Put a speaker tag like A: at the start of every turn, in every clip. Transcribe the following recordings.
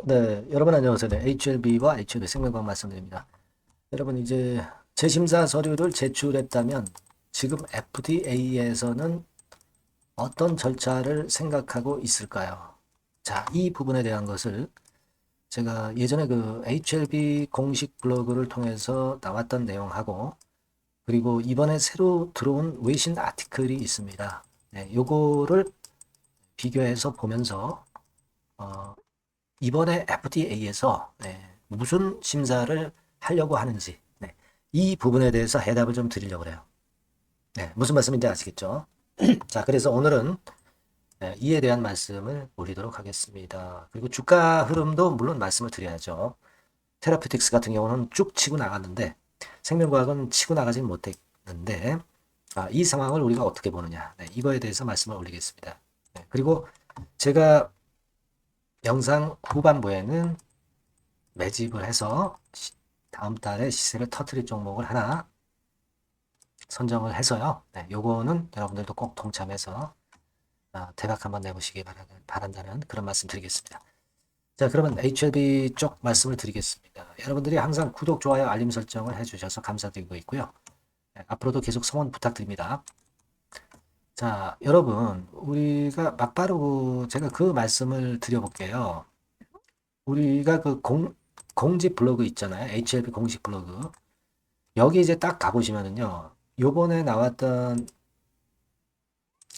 A: 네, 여러분 안녕하세요. 네, HLB와 HLB 생명과학 말씀드립니다. 여러분 이제 재심사 서류를 제출했다면 지금 FDA에서는 어떤 절차를 생각하고 있을까요? 자, 이 부분에 대한 것을 제가 예전에 그 HLB 공식 블로그를 통해서 나왔던 내용하고 그리고 이번에 새로 들어온 외신 아티클이 있습니다. 네, 요거를 비교해서 보면서 이번에 FDA에서 무슨 심사를 하려고 하는지 이 부분에 대해서 해답을 좀 드리려고 그래요. 무슨 말씀인지 아시겠죠? 자, 그래서 오늘은 이에 대한 말씀을 올리도록 하겠습니다. 그리고 주가 흐름도 물론 말씀을 드려야죠. 테라피틱스 같은 경우는 쭉 치고 나갔는데 생명과학은 치고 나가진 못했는데 이 상황을 우리가 어떻게 보느냐 이거에 대해서 말씀을 올리겠습니다. 그리고 제가 영상 후반부에는 매집을 해서 다음 달에 시세를 터트릴 종목을 하나 선정을 해서요. 요거는 여러분들도 꼭 동참해서 대박 한번 내보시기 바란다는 그런 말씀 드리겠습니다. 자, 그러면 HLB 쪽 말씀을 드리겠습니다. 여러분들이 항상 구독, 좋아요, 알림 설정을 해주셔서 감사드리고 있고요. 앞으로도 계속 성원 부탁드립니다. 자, 여러분, 우리가 막바로 제가 그 말씀을 드려볼게요. 우리가 그 공지 블로그 있잖아요. HLB 공식 블로그. 여기 이제 딱 가보시면은요. 요번에 나왔던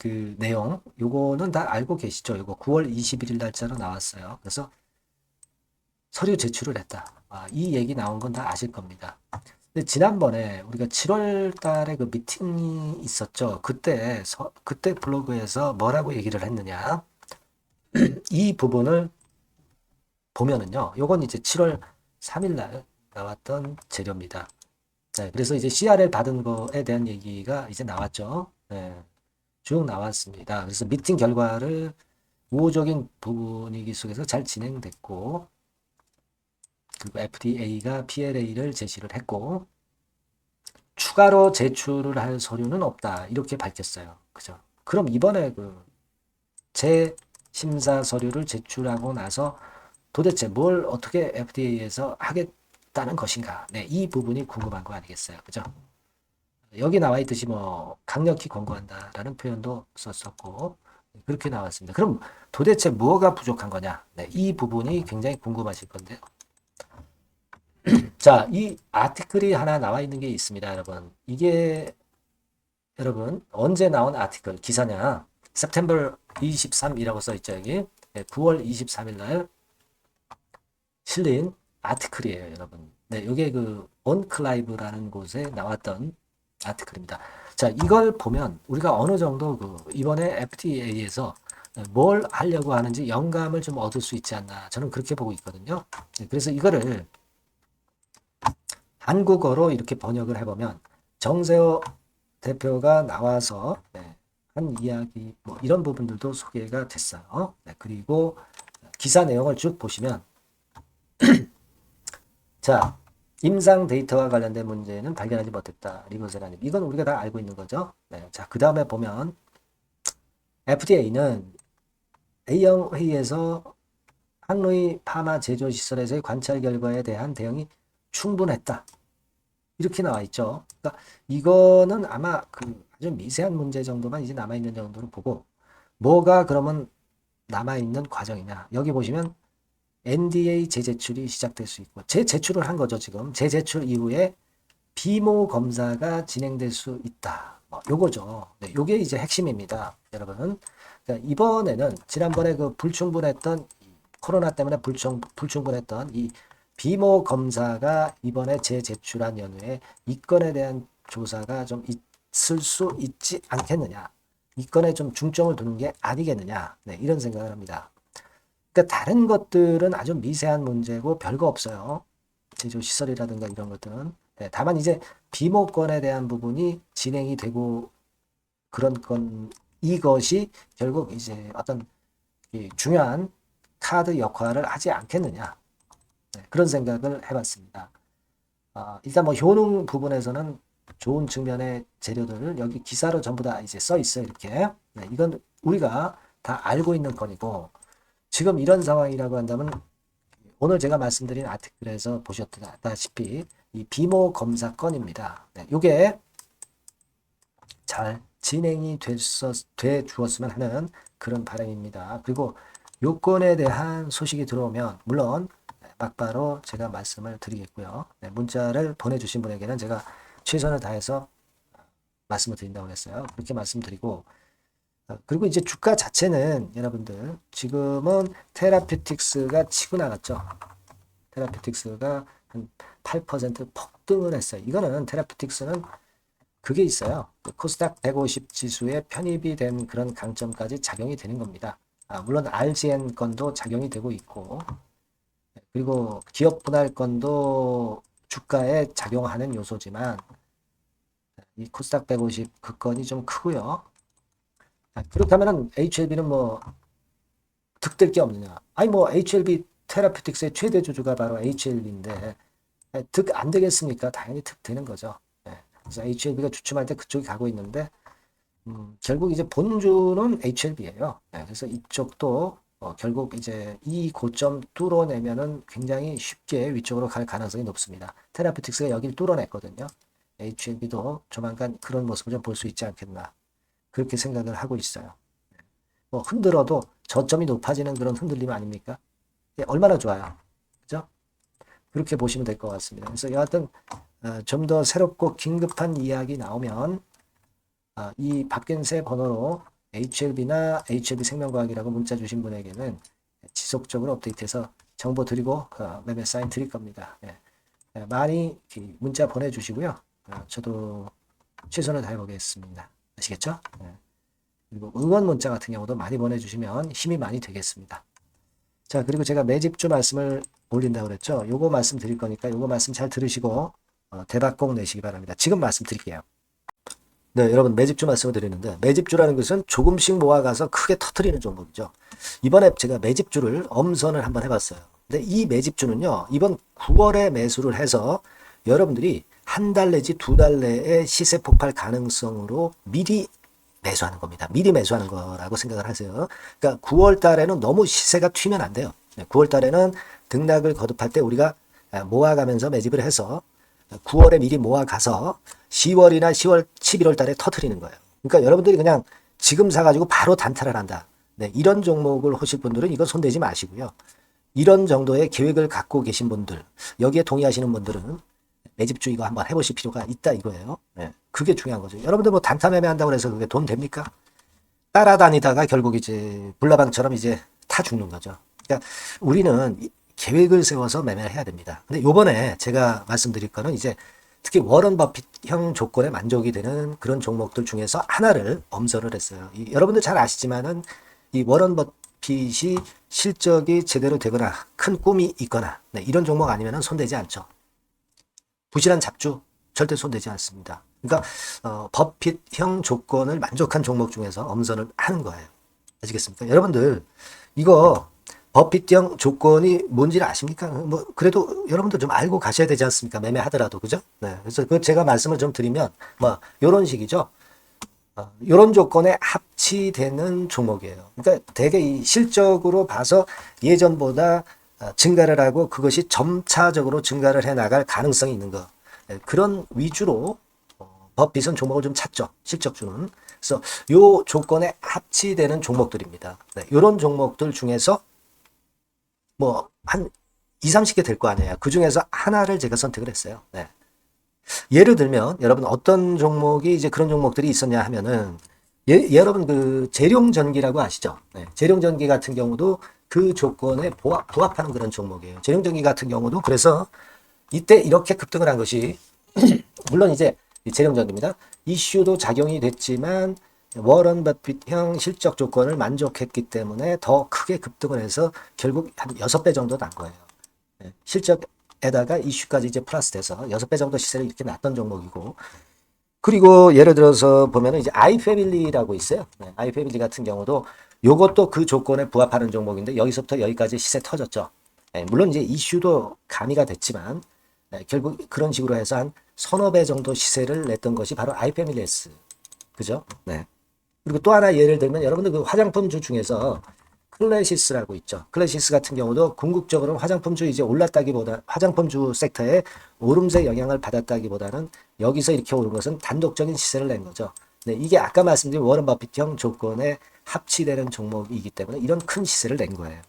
A: 그 내용, 요거는 다 알고 계시죠? 요거 9월 21일 날짜로 나왔어요. 그래서 서류 제출을 했다. 이 얘기 나온 건 다 아실 겁니다. 근데 지난번에 우리가 7월 달에 그 미팅이 있었죠. 그때 블로그에서 뭐라고 얘기를 했느냐. 이 부분을 보면은요. 요건 이제 7월 3일 날 나왔던 재료입니다. 네, 그래서 이제 CRL 받은 거에 대한 얘기가 이제 나왔죠. 네, 쭉 나왔습니다. 그래서 미팅 결과를 우호적인 분위기 속에서 잘 진행됐고, 그리고 FDA가 PLA를 제시를 했고, 추가로 제출을 할 서류는 없다. 이렇게 밝혔어요. 그죠? 그럼 이번에 그 재심사 서류를 제출하고 나서 도대체 뭘 어떻게 FDA에서 하겠다는 것인가? 네, 이 부분이 궁금한 거 아니겠어요? 그죠? 여기 나와 있듯이 뭐 강력히 권고한다라는 표현도 썼었고 그렇게 나왔습니다. 그럼 도대체 뭐가 부족한 거냐? 네, 이 부분이 굉장히 궁금하실 건데요. 자, 이 아티클이 하나 나와 있는 게 있습니다, 여러분. 이게 여러분 언제 나온 아티클 기사냐? September 23이라고 써 있죠, 여기. 네, 9월 23일 날 실린 아티클이에요, 여러분. 네, 이게 그 온클라이브라는 곳에 나왔던 아티클입니다. 자, 이걸 보면 우리가 어느 정도 그 이번에 FDA에서 뭘 하려고 하는지 영감을 좀 얻을 수 있지 않나 저는 그렇게 보고 있거든요. 그래서 이거를 한국어로 이렇게 번역을 해보면 정세호 대표가 나와서 한 이야기 뭐 이런 부분들도 소개가 됐어요. 그리고 기사 내용을 쭉 보시면 자, 임상 데이터와 관련된 문제는 발견하지 못했다. 리버세라님. 이건 우리가 다 알고 있는 거죠. 네. 자, 그 다음에 보면 FDA는 A형 회의에서 항로이 파마 제조 시설에서의 관찰 결과에 대한 대응이 충분했다. 이렇게 나와 있죠. 그러니까 이거는 아마 그 아주 미세한 문제 정도만 이제 남아있는 정도로 보고 뭐가 그러면 남아있는 과정이냐. 여기 보시면 NDA 재제출이 시작될 수 있고 재제출을 한 거죠. 지금 재제출 이후에 비모 검사가 진행될 수 있다. 요거죠. 네, 요게 이제 핵심입니다. 여러분. 그러니까 이번에는 지난번에 그 불충분했던 코로나 때문에 불충분했던 이 비모 검사가 이번에 재제출한 연후에 이 건에 대한 조사가 좀 있을 수 있지 않겠느냐. 이 건에 좀 중점을 두는 게 아니겠느냐. 네, 이런 생각을 합니다. 그러니까 다른 것들은 아주 미세한 문제고 별거 없어요. 제조 시설이라든가 이런 것들은. 네, 다만 이제 비모건에 대한 부분이 진행이 되고 그런 건 이것이 결국 이제 어떤 중요한 카드 역할을 하지 않겠느냐. 네, 그런 생각을 해봤습니다. 일단 뭐 효능 부분에서는 좋은 측면의 재료들을 여기 기사로 전부 다 이제 써 있어요. 이렇게. 네, 이건 우리가 다 알고 있는 건이고 지금 이런 상황이라고 한다면 오늘 제가 말씀드린 아티클에서 보셨다시피 이 비모 검사 건입니다. 네, 이게 잘 진행이 돼 주었으면 하는 그런 바람입니다. 그리고 요건에 대한 소식이 들어오면 물론 막바로 제가 말씀을 드리겠고요. 네, 문자를 보내주신 분에게는 제가 최선을 다해서 말씀을 드린다고 했어요. 그렇게 말씀드리고 그리고 이제 주가 자체는 여러분들 지금은 테라퓨틱스가 치고 나갔죠. 테라퓨틱스가 한 8% 폭등을 했어요. 이거는 테라퓨틱스는 그게 있어요. 코스닥 150 지수에 편입이 된 그런 강점까지 작용이 되는 겁니다. 물론 RGN 건도 작용이 되고 있고 그리고 기업 분할 건도 주가에 작용하는 요소지만 이 코스닥 150 그 건이 좀 크고요. 그렇다면은 HLB는 뭐 득될 게 없느냐? 아니 뭐 HLB 테라퓨틱스의 최대 주주가 바로 HLB인데 득 안 되겠습니까? 당연히 득 되는 거죠. 그래서 HLB가 주춤할 때 그쪽이 가고 있는데 결국 이제 본주는 HLB예요. 그래서 이쪽도 결국 이제 이 고점 뚫어내면은 굉장히 쉽게 위쪽으로 갈 가능성이 높습니다. 테라퓨틱스가 여기를 뚫어냈거든요. HLB도 조만간 그런 모습을 좀 볼 수 있지 않겠나 그렇게 생각을 하고 있어요. 뭐 흔들어도 저점이 높아지는 그런 흔들림 아닙니까? 얼마나 좋아요. 그죠? 그렇게 보시면 될 것 같습니다. 그래서 여하튼 좀 더 새롭고 긴급한 이야기 나오면 이 박근세 번호로 HLB나 HLB 생명과학이라고 문자 주신 분에게는 지속적으로 업데이트해서 정보 드리고 매매 사인 드릴 겁니다. 많이 문자 보내주시고요. 저도 최선을 다해보겠습니다. 아시겠죠? 그리고 응원 문자 같은 경우도 많이 보내주시면 힘이 많이 되겠습니다. 자, 그리고 제가 매집주 말씀을 올린다고 그랬죠. 요거 말씀 드릴 거니까 요거 말씀 잘 들으시고 대박 꼭 내시기 바랍니다. 지금 말씀 드릴게요. 네, 여러분 매집주 말씀을 드리는데 매집주라는 것은 조금씩 모아가서 크게 터트리는 종목이죠. 이번에 제가 매집주를 엄선을 한번 해봤어요. 근데 이 매집주는요. 이번 9월에 매수를 해서 여러분들이 한 달 내지 두 달 내에 시세 폭발 가능성으로 미리 매수하는 겁니다. 미리 매수하는 거라고 생각을 하세요. 그러니까 9월 달에는 너무 시세가 튀면 안 돼요. 9월 달에는 등락을 거듭할 때 우리가 모아가면서 매집을 해서 9월에 미리 모아가서 10월이나 10월, 11월 달에 터트리는 거예요. 그러니까 여러분들이 그냥 지금 사가지고 바로 단타를 한다. 네, 이런 종목을 하실 분들은 이거 손대지 마시고요. 이런 정도의 계획을 갖고 계신 분들, 여기에 동의하시는 분들은 매집주 이거 한번 해보실 필요가 있다 이거예요. 네, 그게 중요한 거죠. 여러분들 뭐 단타 매매한다고 해서 그게 돈 됩니까? 따라다니다가 결국 이제 불나방처럼 이제 타 죽는 거죠. 그러니까 우리는 계획을 세워서 매매를 해야 됩니다. 근데 요번에 제가 말씀드릴 거는 이제 특히 워런 버핏형 조건에 만족이 되는 그런 종목들 중에서 하나를 엄선을 했어요. 여러분들 잘 아시지만은 이 워런 버핏이 실적이 제대로 되거나 큰 꿈이 있거나 네, 이런 종목 아니면은 손대지 않죠. 부실한 잡주 절대 손대지 않습니다. 그러니까 버핏형 조건을 만족한 종목 중에서 엄선을 하는 거예요. 아시겠습니까? 여러분들 이거 버핏형 조건이 뭔지를 아십니까? 뭐 그래도 여러분들 좀 알고 가셔야 되지 않습니까? 매매하더라도 그죠? 네, 그래서 그 제가 말씀을 좀 드리면 뭐 이런 식이죠. 이런 조건에 합치되는 종목이에요. 그러니까 되게 이 실적으로 봐서 예전보다 증가를 하고 그것이 점차적으로 증가를 해 나갈 가능성이 있는 거. 그런 위주로 버핏은 종목을 좀 찾죠. 실적주는. 그래서 요 조건에 합치되는 종목들입니다. 네, 이런 종목들 중에서 뭐 한 2, 30개 될 거 아니에요. 그 중에서 하나를 제가 선택을 했어요. 네. 예를 들면 여러분 어떤 종목이 이제 그런 종목들이 있었냐 하면은 여러분 그 재룡전기라고 아시죠? 네. 재룡전기 같은 경우도 그 조건에 부합하는 그런 종목이에요. 재룡전기 같은 경우도 그래서 이때 이렇게 급등을 한 것이 물론 이제 재룡전기입니다. 이슈도 작용이 됐지만 워런 버핏형 실적 조건을 만족했기 때문에 더 크게 급등을 해서 결국 한 6배 정도 난 거예요. 네. 실적에다가 이슈까지 이제 플러스 돼서 6배 정도 시세를 이렇게 났던 종목이고 그리고 예를 들어서 보면은 이제 아이패밀리라고 있어요. 네. 아이패밀리 같은 경우도 요것도 그 조건에 부합하는 종목인데 여기서부터 여기까지 시세 터졌죠. 네. 물론 이제 이슈도 가미가 됐지만 네. 결국 그런 식으로 해서 한 서너 배 정도 시세를 냈던 것이 바로 아이패밀리 S. 그죠? 네. 그리고 또 하나 예를 들면 여러분들 그 화장품주 중에서 클래시스라고 있죠. 클래시스 같은 경우도 궁극적으로 화장품주 이제 올랐다기보다 화장품주 섹터에 오름세 영향을 받았다기보다는 여기서 이렇게 오른 것은 단독적인 시세를 낸 거죠. 네, 이게 아까 말씀드린 워런 버핏형 조건에 합치되는 종목이기 때문에 이런 큰 시세를 낸 거예요.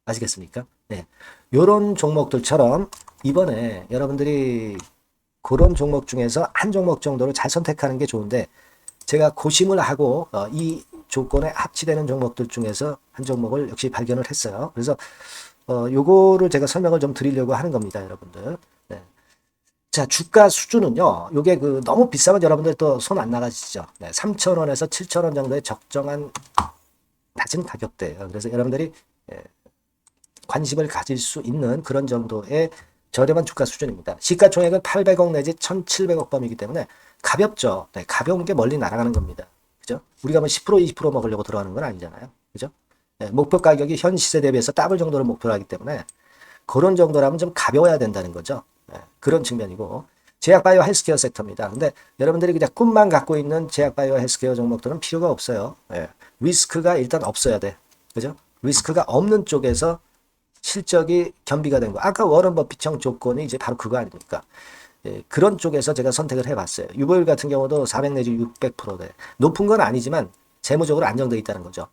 A: 아시겠습니까? 네. 요런 종목들처럼 이번에 여러분들이 그런 종목 중에서 한 종목 정도를 잘 선택하는 게 좋은데 제가 고심을 하고 이 조건에 합치되는 종목들 중에서 한 종목을 역시 발견을 했어요. 그래서 요거를 제가 설명을 좀 드리려고 하는 겁니다, 여러분들. 네. 자, 주가 수준은요. 요게 그 너무 비싸면 여러분들 또 손 안 나가시죠. 네, 3,000원에서 7,000원 정도의 적정한 낮은 가격대예요. 그래서 여러분들이 관심을 가질 수 있는 그런 정도의 저렴한 주가 수준입니다. 시가총액은 800억 내지 1,700억 범이기 때문에 가볍죠. 네, 가벼운 게 멀리 날아가는 겁니다. 그죠? 우리가 뭐 10% 20% 먹으려고 들어가는 건 아니잖아요. 그죠? 네, 목표 가격이 현 시세 대비해서 더블 정도를 목표로 하기 때문에 그런 정도라면 좀 가벼워야 된다는 거죠. 네, 그런 측면이고 제약바이오 헬스케어 섹터입니다. 근데 여러분들이 그냥 꿈만 갖고 있는 제약바이오 헬스케어 종목들은 필요가 없어요. 네, 리스크가 일단 없어야 돼. 그죠? 리스크가 없는 쪽에서 실적이 겸비가 된 거. 아까 워런 버핏형 조건이 이제 바로 그거 아닙니까? 예, 그런 쪽에서 제가 선택을 해봤어요. 유보율 같은 경우도 400 내지 600%대. 높은 건 아니지만 재무적으로 안정되어 있다는 거죠.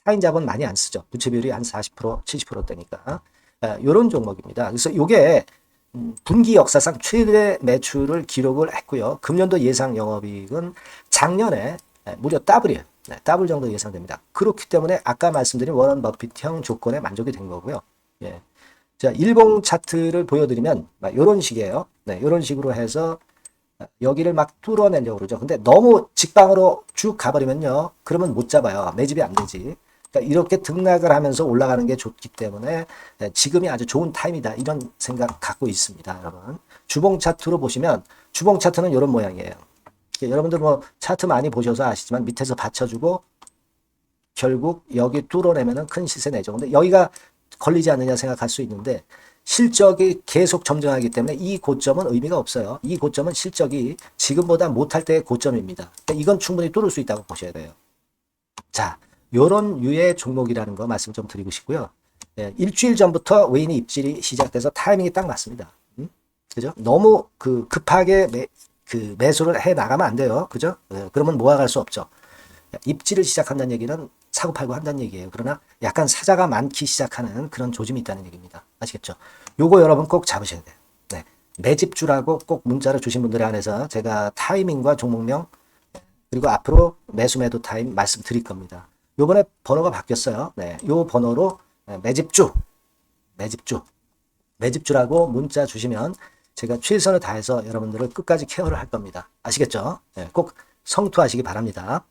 A: 타인 자본 많이 안 쓰죠. 부채 비율이 한 40%, 70%대니까. 이런 종목입니다. 그래서 이게 분기 역사상 최대 매출을 기록을 했고요. 금년도 예상 영업이익은 작년에 무려 더블이에요. 네, 더블 정도 예상됩니다. 그렇기 때문에 아까 말씀드린 워런 버핏형 조건에 만족이 된 거고요. 예. 자, 일봉 차트를 보여드리면 이런 식이에요. 네, 이런 식으로 해서 여기를 막 뚫어내려고 그러죠. 근데 너무 직방으로 쭉 가버리면요. 그러면 못 잡아요. 매집이 안 되지. 그러니까 이렇게 등락을 하면서 올라가는 게 좋기 때문에 지금이 아주 좋은 타임이다. 이런 생각 갖고 있습니다. 여러분. 주봉 차트로 보시면 주봉 차트는 이런 모양이에요. 여러분들 뭐 차트 많이 보셔서 아시지만 밑에서 받쳐주고 결국 여기 뚫어내면은 큰 시세 내죠. 근데 여기가 걸리지 않느냐 생각할 수 있는데 실적이 계속 점증하기 때문에 이 고점은 의미가 없어요. 이 고점은 실적이 지금보다 못할 때의 고점입니다. 그러니까 이건 충분히 뚫을 수 있다고 보셔야 돼요. 자, 요런 유의 종목이라는 거 말씀 좀 드리고 싶고요. 예, 일주일 전부터 외인이 입질이 시작돼서 타이밍이 딱 맞습니다. 그죠? 너무 급하게 매수를 해 나가면 안 돼요. 그죠? 예, 그러면 모아갈 수 없죠. 입지를 시작한다는 얘기는 사고 팔고 한다는 얘기예요. 그러나 약간 사자가 많기 시작하는 그런 조짐이 있다는 얘기입니다. 아시겠죠? 요거 여러분 꼭 잡으셔야 돼요. 네. 매집주라고 꼭 문자를 주신 분들에 한해서 제가 타이밍과 종목명 그리고 앞으로 매수 매도 타임 말씀드릴 겁니다. 요번에 번호가 바뀌었어요. 네. 요 번호로 매집주라고 문자 주시면 제가 최선을 다해서 여러분들을 끝까지 케어를 할 겁니다. 아시겠죠? 네. 꼭 성투하시기 바랍니다.